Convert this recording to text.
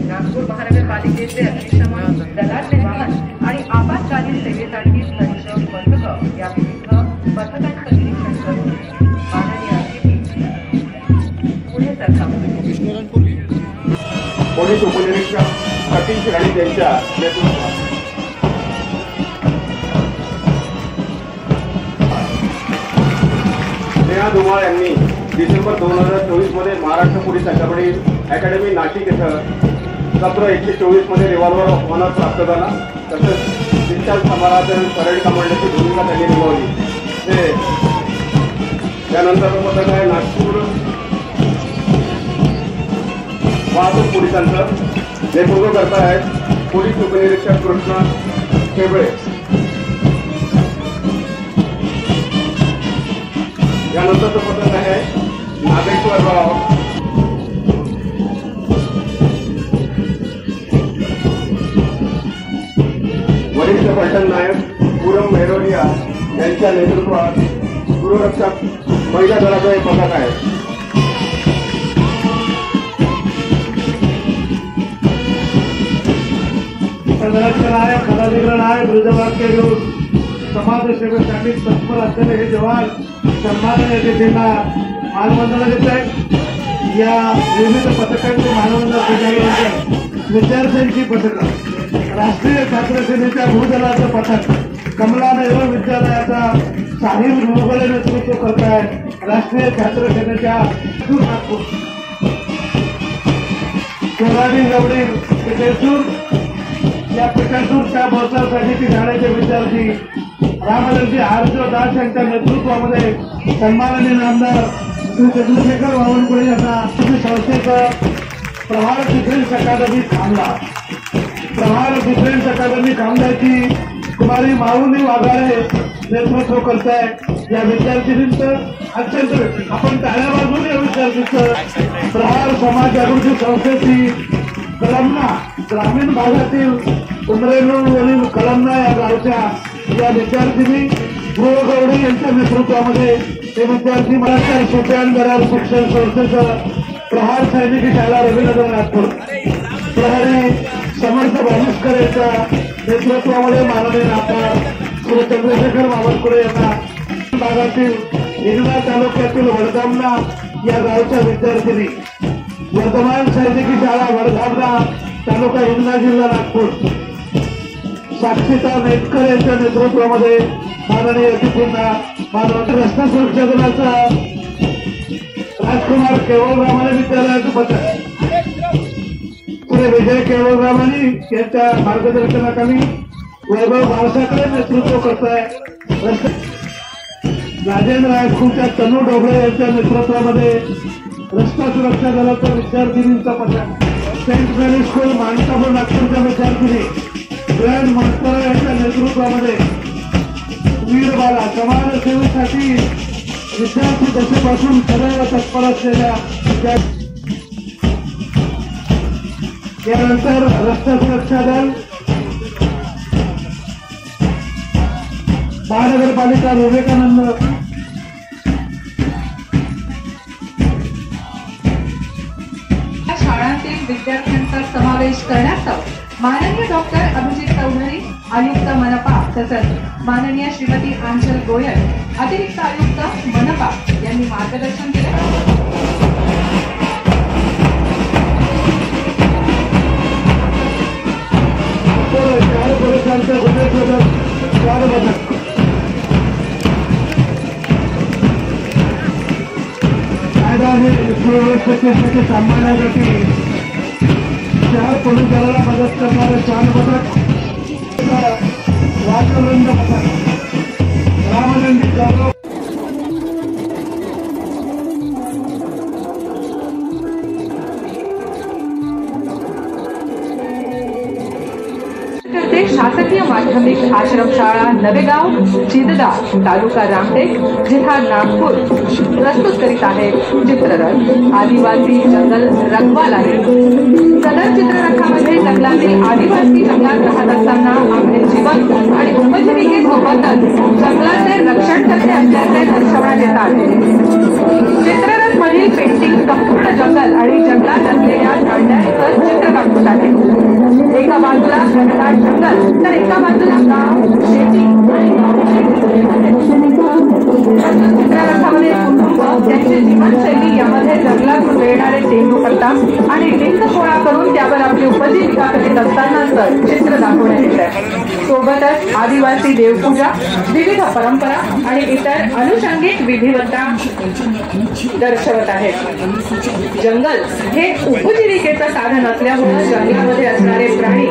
नागपूर महानगरपालिकेचे अग्निशमन दलाचे वाहन आणि आपत्कालीन सेवेसाठी सज्ज पथकं या विविध पथकांचं निरीक्षण करून माननीय अतिथी पुणे सरकार पोलीस उपनिरीक्षक सतीश राणे यांच्या नेतृत्वात नेहा धुमाळ यांनी डिसेंबर 2024 मध्ये महाराष्ट्र पोलीस अकॅडमी नाशिक येथे सत्र 124 मध्ये रिव्हॉल्वर ऑफ ऑनर प्राप्त झाला। तसेच डिस्चार्ज समाराधन परेड कमांडरची भूमिका त्यांनी निभावली। त्यानंतर पथक आहे नागपूर वाहतूक पोलिसांचं नेतृत्व करत आहेत पोलीस उपनिरीक्षक कृष्णा केबळे। यानंतरचं पथक आहे नागेश्वरराव वरिष्ठ पलटण नायक पूरम मेहरोलिया यांच्या नेतृत्वात गृहरक्षक महिला दलाचं एक पथक आहे। संरक्षण आहे, खलाधिकरण आहे, वृद्धवाक्य घेऊन समाजसेवेसाठी तत्पर असलेले हे जवान सन्माननीय अतिथींना मानवंदना देत आहेत। या विविध पथकांचे मानवंदना विद्यार्थ्यांची पथकं, राष्ट्रीय छात्र सेनेच्या भूदलाचं पथक, कमला नेहरू विद्यालयाचा साहिब मुघले नेतृत्व करत आहे। राष्ट्रीय छात्र सेनेच्या नागपूर कोराडी गवडी पिठेसूर या पिठासूरच्या बौद्धासाठी शाळेचे विद्यार्थी रामलंजी आरजो दास यांच्या नेतृत्वामध्ये सन्माननीय आमदार श्री चंद्रशेखर बावनकुळे यांना संस्थेचं प्रहार डिफेन्स अकादमी थांबला। प्रहार डिफेन्स अकादमी थांबल्याची कुमारी माऊली वाघाळे नेतृत्व करत आहे। या विद्यार्थिनींचं अत्यंत आपण टाळ्या वाजवून या विद्यार्थींचं प्रहार समाज जागृती संस्थेची कलमना ग्रामीण भागातील उमरेनूरवरील कलमना या गावच्या या विद्यार्थिनी गृहगौडी यांच्या नेतृत्वामध्ये हे विद्यार्थी महाराष्ट्र सुप्यान गरार शिक्षण संस्थेचं प्रहार सैनिकी शाळा रविनगर नागपूर प्रहरी समर्थ भानुष्कर यांच्या नेतृत्वामध्ये माननीय आमदार श्री चंद्रशेखर बावनकुळे यांना भागातील हिंगणा तालुक्यातील वडगामना या गावच्या विद्यार्थिनी वर्धमान सैनिकी शाळा वडगामना तालुका हिंगणा जिल्हा नागपूर साक्षीता नेटकर यांच्या नेतृत्वामध्ये माननीय अतिथींना मानवंदना रस्ता सुरक्षा दलाचा राजकुमार केवळरामाने विद्यालयाचं पथक श्री विजय केवळरामानी यांच्या मार्गदर्शनाखाली वैभव बाळसाकडे नेतृत्व करत आहे। राजेंद्र हायस्कूलच्या तनू डोबळे यांच्या नेतृत्वामध्ये रस्ता सुरक्षा दलाचा विद्यार्थिनींचा पथक, सेंट मेरी स्कूल माणसापूर नागपूरच्या विद्यार्थिनी ग्रँड मास्टर यांच्या नेतृत्वामध्ये वीरबाला समाज सेवेसाठी विद्यार्थी दशेपासून सदैव तत्पर असलेल्या यानंतर रस्ता सुरक्षा दल महानगरपालिका विवेकानंद शाळांतील विद्यार्थ्यांचा समावेश करण्यासह माननीय डॉक्टर अभिजित चौधरी आयुक्त मनपा तसंच माननीय श्रीमती आंचल गोयल अतिरिक्त आयुक्त मनपा यांनी मार्गदर्शन केले। चार प्रकारचं गुन्हेगार स्वागत कायदा आणि सुव्यवस्थेसाठी सांभाळण्यासाठी 4 पोलीस दलाला मदत करणारे 4 पथक, वाद्यवृंद पथक, रामनंदी गौरव शासकीय माध्यमिक आश्रमशाळा नवेगाव चिददा तालुका रामटेक जिल्हा नागपूर प्रस्तुत करीत आहे चित्ररथ आदिवासी जंगल रखवाला. सदर चित्ररथामध्ये जंगलातील आदिवासी जंगलात राहत असताना आपले जीवन आणि उपजीविकेसोबतच जंगलाचे रक्षण कसे असल्याचे दर्शवण्यात येतात. चित्ररथ मधील पेंटिंग संपूर्ण जंगल आणि जंगलात असलेल्या झाडांचं चित्र दाखवत आहे. एका बाजूला घनदाट जंगल तर एका बाजूला गाव, शेती चित्ररथामध्ये कुटुंब त्यांची जीवनशैली यामध्ये जंगलातून मिळणारे टेंडू करतात आणि लिंक गोळा करून त्यावर आपली उपजीविका करीत असतानाच चित्र दाखवण्यात येत आहे. सोबतच आदिवासी देवपूजा, विविध परंपरा आणि इतर अनुषंगिक विधिवत्ता दर्शवत आहेत. जंगल हे उपजीविकेचं साधन असल्यामुळे जंगलामध्ये असणारे प्राणी